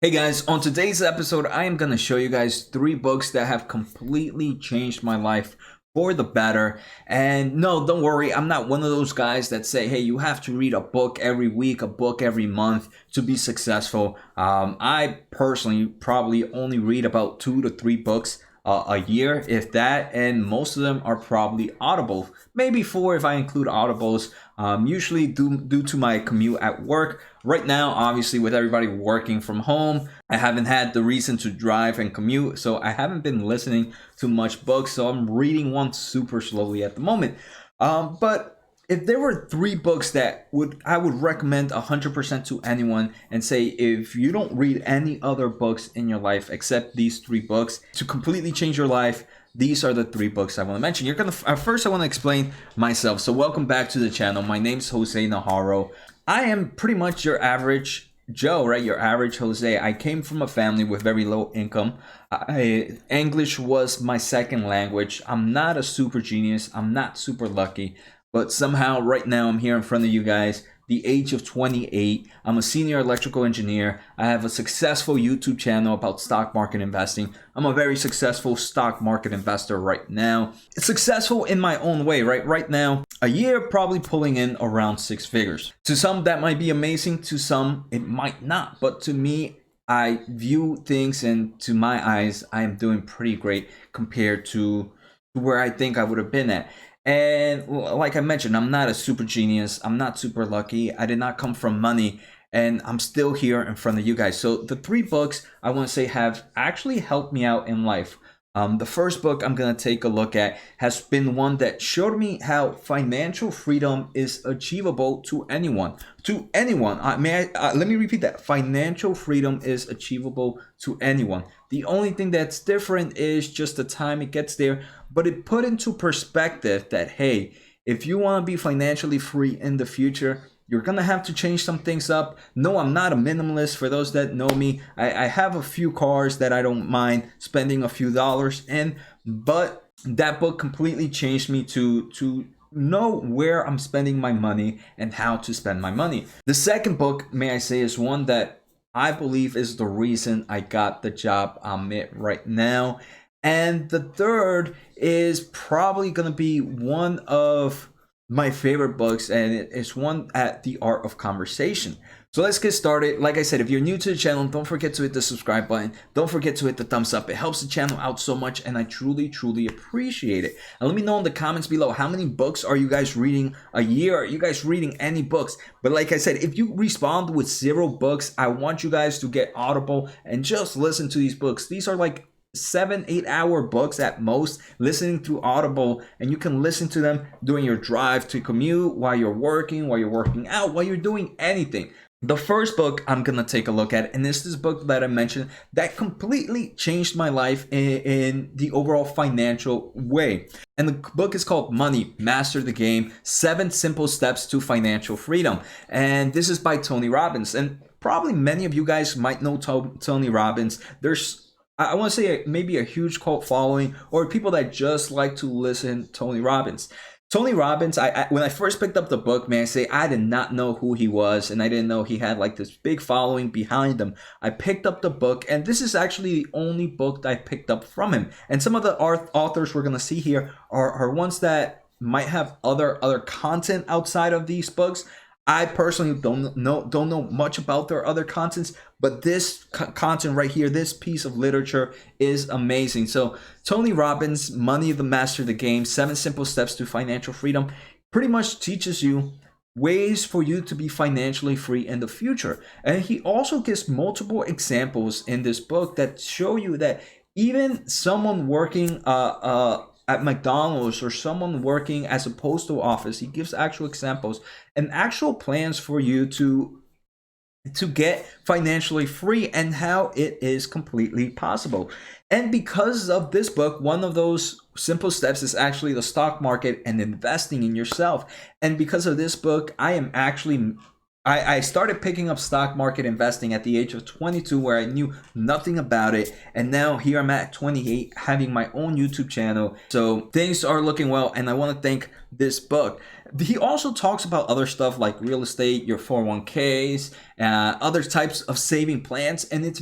Hey guys, on today's episode, I am going to show you guys 3 books that have completely changed my life for the better. And no, don't worry, I'm not one of those guys that say, hey, you have to read a book every week, a book every month to be successful. I personally probably only read about 2 to 3 books a year, if that, and most of them are probably Audible. Maybe 4 if I include Audibles. Usually due to my commute at work. Right now, obviously, with everybody working from home, I haven't had the reason to drive and commute, so I haven't been listening to much books. So I'm reading one super slowly at the moment. But if there were 3 books that I would recommend 100% to anyone, and say if you don't read any other books in your life except these 3 books to completely change your life, these are the 3 books I want to mention. You're gonna first I want to explain myself. So welcome back to the channel. My name's Jose Najarro. I am pretty much your average Joe, right? Your average Jose. I came from a family with very low income. English was my second language. I'm not a super genius. I'm not super lucky. But somehow right now I'm here in front of you guys, the age of 28. I'm a senior electrical engineer. I have a successful YouTube channel about stock market investing. I'm a very successful stock market investor right now. It's successful in my own way, right? Right now, a year probably pulling in around 6 figures. To some, that might be amazing. To some, it might not. But to me, I view things, and to my eyes, I am doing pretty great compared to where I think I would have been at. And like I mentioned, I'm not a super genius. I'm not super lucky. I did not come from money, and I'm still here in front of you guys. So the 3 books I want to say have actually helped me out in life. The first book I'm going to take a look at has been one that showed me how financial freedom is achievable to anyone. To anyone. Let me repeat that. Financial freedom is achievable to anyone. The only thing that's different is just the time it gets there. But it put into perspective that, hey, if you want to be financially free in the future, you're gonna have to change some things up. No, I'm not a minimalist. For those that know me, I have a few cars that I don't mind spending a few dollars in, but that book completely changed me to know where I'm spending my money and how to spend my money. The second book, may I say, is one that I believe is the reason I got the job I'm at right now. And the third is probably gonna be one of my favorite books, and it's one at The Art of Conversation. So let's get started. Like I said, if you're new to the channel, don't forget to hit the subscribe button. Don't forget to hit the thumbs up. It helps the channel out so much, and I truly, truly appreciate it. And let me know in the comments below, how many books are you guys reading a year? Are you guys reading any books? But like I said, if you respond with 0 books, I want you guys to get Audible and just listen to these books. These are like 7-8 hour books at most, listening through Audible, and you can listen to them during your drive to commute, while you're working out, while you're doing anything. The first book I'm gonna take a look at, and this is a book that I mentioned that completely changed my life in the overall financial way. And the book is called Money, Master the Game, 7 Simple Steps to Financial Freedom. And this is by Tony Robbins. And probably many of you guys might know Tony Robbins. I want to say maybe a huge cult following, or people that just like to listen to Tony Robbins. Tony Robbins, when I first picked up the book, man, I say I did not know who he was, and I didn't know he had like this big following behind him. I picked up the book, and this is actually the only book that I picked up from him. And some of the authors we're gonna see here are ones that might have other content outside of these books. I personally don't know much about their other contents, but this content right here, this piece of literature is amazing. So Tony Robbins, Money, the Master of the Game, 7 Simple Steps to Financial Freedom, pretty much teaches you ways for you to be financially free in the future. And he also gives multiple examples in this book that show you that even someone working at McDonald's, or someone working as a postal office, he gives actual examples and actual plans for you to get financially free, and how it is completely possible. And because of this book, one of those simple steps is actually the stock market and investing in yourself. And because of this book, I started picking up stock market investing at the age of 22, where I knew nothing about it. And now here I'm at 28, having my own YouTube channel. So things are looking well, and I want to thank this book. He also talks about other stuff like real estate, your 401ks, other types of saving plans, and it's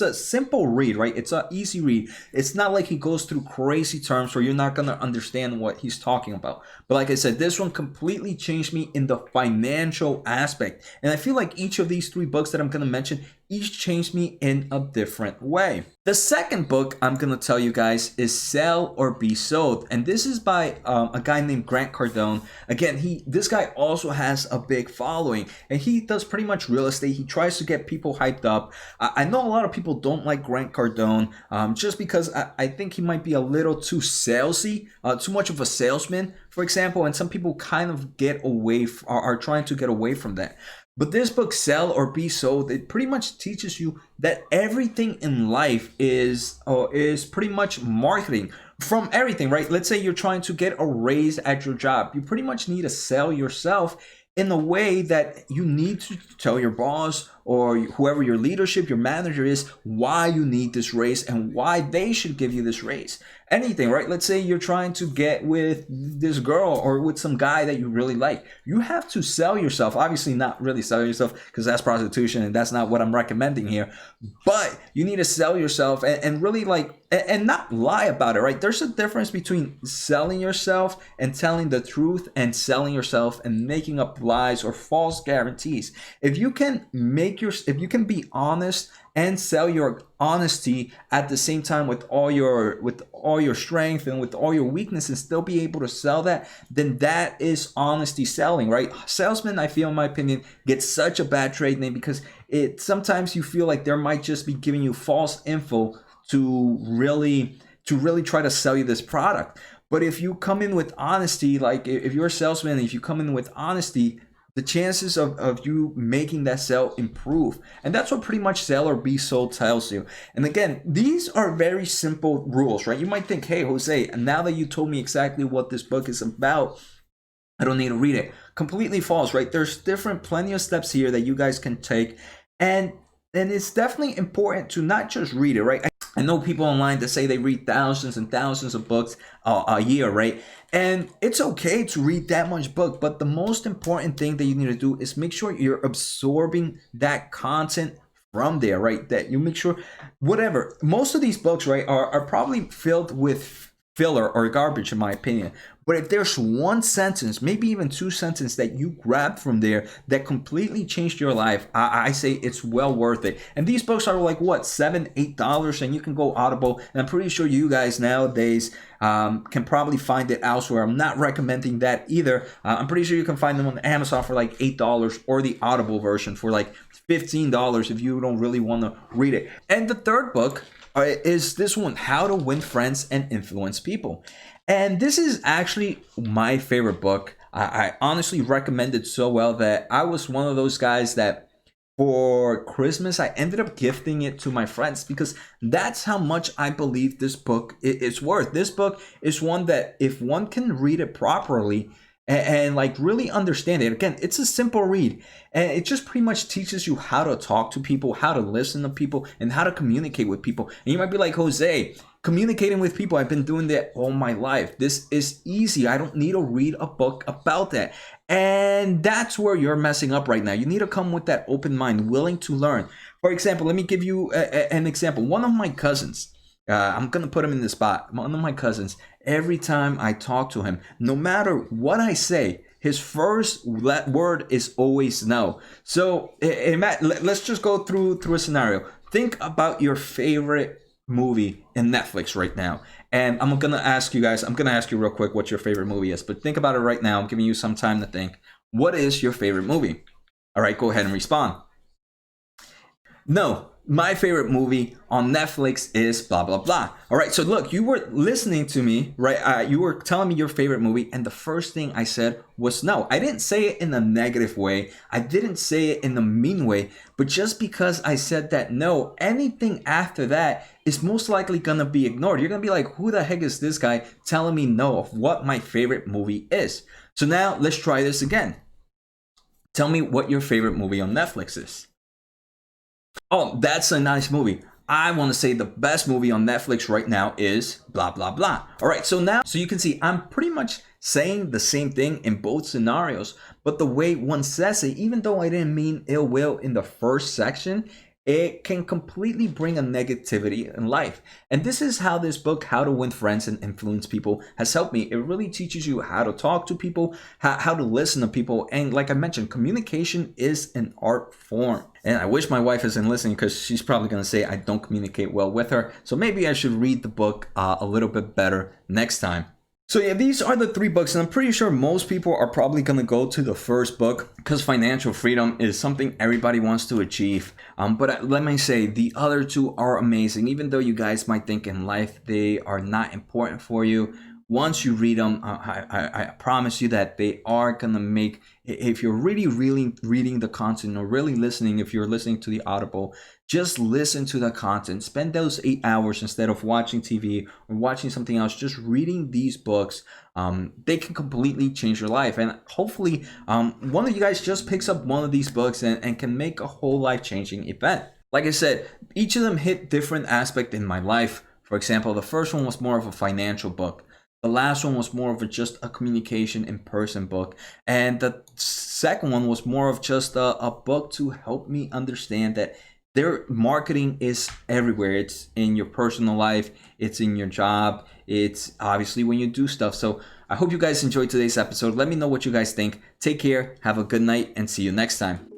a simple read, right? It's an easy read. It's not like he goes through crazy terms where you're not gonna understand what he's talking about. But like I said, this one completely changed me in the financial aspect, and I feel like each of these 3 books that I'm gonna mention each changed me in a different way. The second book I'm gonna tell you guys is Sell or Be Sold, and this is by a guy named Grant Cardone. Again, this guy also has a big following, and he does pretty much real estate. He tries to get people hyped up. I know a lot of people don't like Grant Cardone just because I think he might be a little too salesy, too much of a salesman, for example, and some people kind of are trying to get away from that. But this book, Sell or Be Sold, it pretty much teaches you that everything in life is pretty much marketing. From everything, right? Let's say you're trying to get a raise at your job. You pretty much need to sell yourself in the way that you need to tell your boss or whoever your leadership, your manager is, why you need this raise and why they should give you this raise. Anything, right? Let's say you're trying to get with this girl or with some guy that you really like. You have to sell yourself. Obviously not really sell yourself because that's prostitution and that's not what I'm recommending here. But you need to sell yourself and really and not lie about it, right? There's a difference between selling yourself and telling the truth and selling yourself and making up lies or false guarantees. If you can be honest and sell your honesty at the same time with all your strength and with all your weakness and still be able to sell that, then that is honesty selling, right? Salesmen, I feel, in my opinion, get such a bad trade name because sometimes you feel like there might just be giving you false info to really try to sell you this product. But if you come in with honesty, like if you're a salesman, if you come in with honesty, the chances of you making that sale improve. And that's what pretty much Sell or Be Sold tells you. And again, these are very simple rules, right? You might think, hey, Jose, now that you told me exactly what this book is about, I don't need to read it. Completely false, right? There's plenty of steps here that you guys can take. And it's definitely important to not just read it, right? I know people online that say they read thousands and thousands of books a year, right? And it's okay to read that much book, but the most important thing that you need to do is make sure you're absorbing that content from there, right? That you make sure, whatever. Most of these books, right, are probably filled with filler or garbage, in my opinion. But if there's one sentence, maybe even 2 sentences that you grab from there that completely changed your life, I say it's well worth it. And these books are like what, $7, $8, and you can go Audible. And I'm pretty sure you guys nowadays can probably find it elsewhere. I'm not recommending that either. I'm pretty sure you can find them on Amazon for like $8 or the Audible version for like $15 if you don't really want to read it. And the third book is this one, How to Win Friends and Influence People. And this is actually my favorite book. I honestly recommend it so well that I was one of those guys that for Christmas, I ended up gifting it to my friends because that's how much I believe this book is worth. This book is one that if one can read it properly and like really understand it, again, it's a simple read and it just pretty much teaches you how to talk to people, how to listen to people, and how to communicate with people. And you might be like, Jose, communicating with people, I've been doing that all my life. This is easy. I don't need to read a book about that. And that's where you're messing up right now. You need to come with that open mind, willing to learn. For example, let me give you an example. One of my cousins, I'm going to put him in the spot. One of my cousins, every time I talk to him, no matter what I say, his first word is always no. So let's just go through a scenario. Think about your favorite movie in Netflix right now. And I'm going to ask you real quick what your favorite movie is. But think about it right now. I'm giving you some time to think. What is your favorite movie? All right, go ahead and respond. No, my favorite movie on Netflix is blah, blah, blah. All right, so look, you were listening to me, right? You were telling me your favorite movie, and the first thing I said was no. I didn't say it in a negative way. I didn't say it in a mean way. But just because I said that no, anything after that is most likely going to be ignored. You're going to be like, who the heck is this guy telling me no of what my favorite movie is? So now let's try this again. Tell me what your favorite movie on Netflix is. Oh, that's a nice movie. I want to say the best movie on Netflix right now is blah, blah, blah. All right, so now, so you can see I'm pretty much saying the same thing in both scenarios, but the way one says it, even though I didn't mean ill will in the first section, it can completely bring a negativity in life. And this is how this book, How to Win Friends and Influence People, has helped me. It really teaches you how to talk to people, how to listen to people. And like I mentioned, communication is an art form. And I wish my wife isn't listening because she's probably going to say I don't communicate well with her. So maybe I should read the book a little bit better next time. So yeah, these are the 3 books, and I'm pretty sure most people are probably going to go to the first book because financial freedom is something everybody wants to achieve. But let me say, the other 2 are amazing. Even though you guys might think in life they are not important for you, once you read them, I promise you that they are going to make, if you're really reading the content or really listening, if you're listening to the Audible, just listen to the content. Spend those 8 hours instead of watching TV or watching something else, just reading these books. They can completely change your life. And hopefully one of you guys just picks up one of these books and can make a whole life-changing event. Like I said, each of them hit different aspects in my life. For example, the first one was more of a financial book. The last one was more of just a communication in person book. And the second one was more of just a book to help me understand that their marketing is everywhere. It's in your personal life. It's in your job. It's obviously when you do stuff. So I hope you guys enjoyed today's episode. Let me know what you guys think. Take care. Have a good night and see you next time.